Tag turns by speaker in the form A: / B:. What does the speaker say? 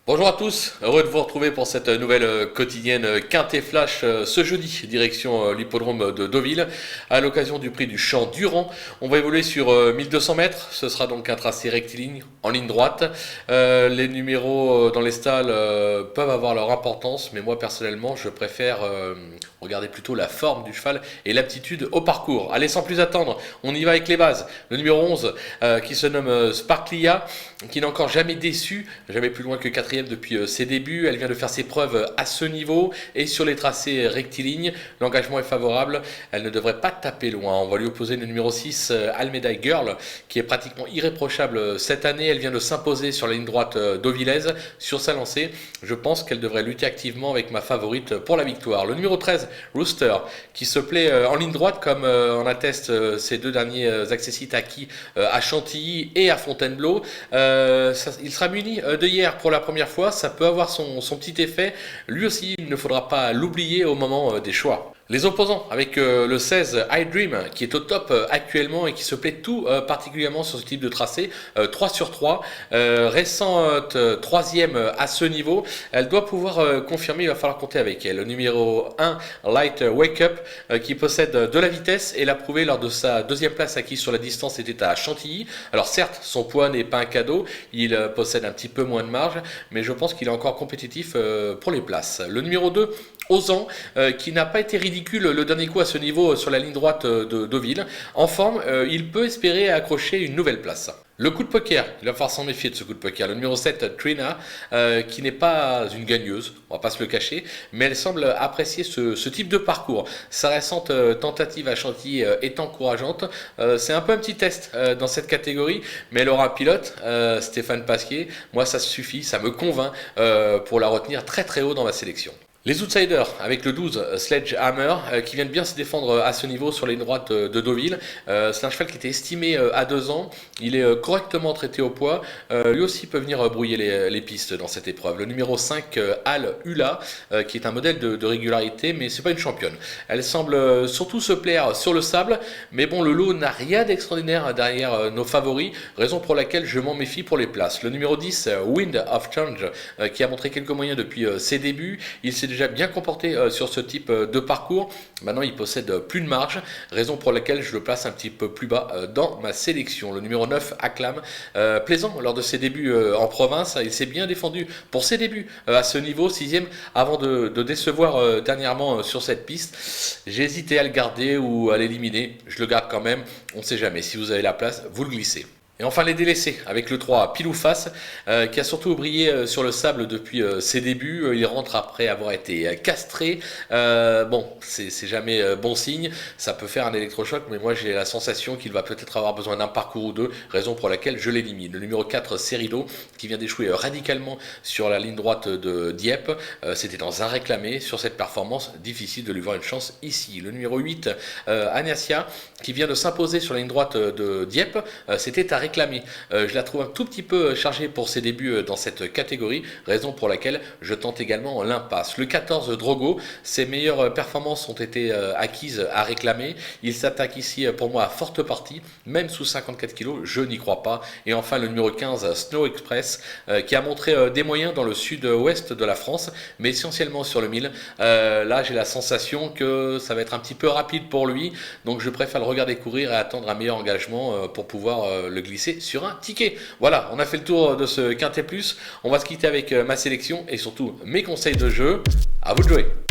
A: Bonjour à tous, heureux de vous retrouver pour cette nouvelle quotidienne Quintet Flash ce jeudi, direction l'hippodrome de Deauville, à l'occasion du prix du Champ Durand. On va évoluer sur 1200 mètres, ce sera donc un tracé rectiligne en ligne droite. Les numéros dans les stalles peuvent avoir leur importance, mais moi personnellement je préfère regarder plutôt la forme du cheval et l'aptitude au parcours. Allez, sans plus attendre, on y va avec les bases. Le numéro 11 qui se nomme Sparklia, qui n'a encore jamais déçu, jamais plus loin que 4e depuis ses débuts. Elle vient de faire ses preuves à ce niveau et sur les tracés rectilignes. L'engagement est favorable, elle ne devrait pas taper loin. On va lui opposer le numéro 6, Almeida Girl, qui est pratiquement irréprochable cette année. Elle vient de s'imposer sur la ligne droite d'Auvillaise sur sa lancée. Je pense qu'elle devrait lutter activement avec ma favorite pour la victoire. Le numéro 13, Rooster, qui se plaît en ligne droite comme en attestent ses deux derniers accessits acquis à Chantilly et à Fontainebleau. Il sera muni de hier pour la première fois, ça peut avoir son petit effet. Lui aussi, il ne faudra pas l'oublier au moment des choix. Les opposants avec le 16 I Dream qui est au top actuellement et qui se plaît tout particulièrement sur ce type de tracé, 3 sur 3, récente troisième à ce niveau, elle doit pouvoir confirmer, il va falloir compter avec elle. Le numéro 1 Light Wake Up qui possède de la vitesse et l'a prouvé lors de sa deuxième place acquise sur la distance, était à Chantilly. Alors certes, son poids n'est pas un cadeau, il possède un petit peu moins de marge, mais je pense qu'il est encore compétitif pour les places. Le numéro 2 Ozan, qui n'a pas été ridicule le dernier coup à ce niveau sur la ligne droite de Deauville. En forme, il peut espérer accrocher une nouvelle place. Le coup de poker, il va falloir s'en méfier de ce coup de poker. Le numéro 7, Trina, qui n'est pas une gagneuse, on va pas se le cacher, mais elle semble apprécier ce type de parcours. Sa récente tentative à Chantilly est encourageante. C'est un peu un petit test dans cette catégorie, mais elle aura un pilote, Stéphane Pasquier. Moi, ça suffit, ça me convainc pour la retenir très très haut dans ma sélection. Les outsiders avec le 12 Sledgehammer qui viennent bien se défendre à ce niveau sur les droites de Deauville. C'est un cheval qui était estimé à 2 ans. Il est correctement traité au poids. Lui aussi peut venir brouiller les pistes dans cette épreuve. Le numéro 5 Al Hula qui est un modèle de régularité, mais c'est pas une championne. Elle semble surtout se plaire sur le sable, mais bon, le lot n'a rien d'extraordinaire derrière nos favoris, raison pour laquelle je m'en méfie pour les places. Le numéro 10 Wind of Change qui a montré quelques moyens depuis ses débuts. Il s'est déjà bien comporté sur ce type de parcours. Maintenant, il possède plus de marge, raison pour laquelle je le place un petit peu plus bas dans ma sélection. Le numéro 9, Acclam, plaisant lors de ses débuts en province. Il s'est bien défendu pour ses débuts à ce niveau, 6e, avant de décevoir dernièrement sur cette piste. J'ai hésité à le garder ou à l'éliminer. Je le garde quand même, on ne sait jamais. Si vous avez la place, vous le glissez. Et enfin les délaissés avec le 3 Pile ou Face qui a surtout brillé sur le sable depuis ses débuts. Il rentre après avoir été castré. Bon, c'est jamais bon signe. Ça peut faire un électrochoc, mais moi j'ai la sensation qu'il va peut-être avoir besoin d'un parcours ou deux, raison pour laquelle je l'élimine. Le numéro 4 Cerido qui vient d'échouer radicalement sur la ligne droite de Dieppe. C'était dans un réclamé. Sur cette performance, difficile de lui voir une chance ici. Le numéro 8 Agnacia qui vient de s'imposer sur la ligne droite de Dieppe. C'était à réclamer. Je la trouve un tout petit peu chargée pour ses débuts dans cette catégorie, raison pour laquelle je tente également l'impasse. Le 14 Drogo, ses meilleures performances ont été acquises à réclamer. Il s'attaque ici pour moi à forte partie, même sous 54 kg, je n'y crois pas. Et enfin le numéro 15 Snow Express qui a montré des moyens dans le sud-ouest de la France, mais essentiellement sur le 1000. Là j'ai la sensation que ça va être un petit peu rapide pour lui, donc je préfère le regarder courir et attendre un meilleur engagement pour pouvoir le glisser sur un ticket. Voilà, on a fait le tour de ce Quintet Plus. On va se quitter avec ma sélection et surtout mes conseils de jeu. À vous de jouer.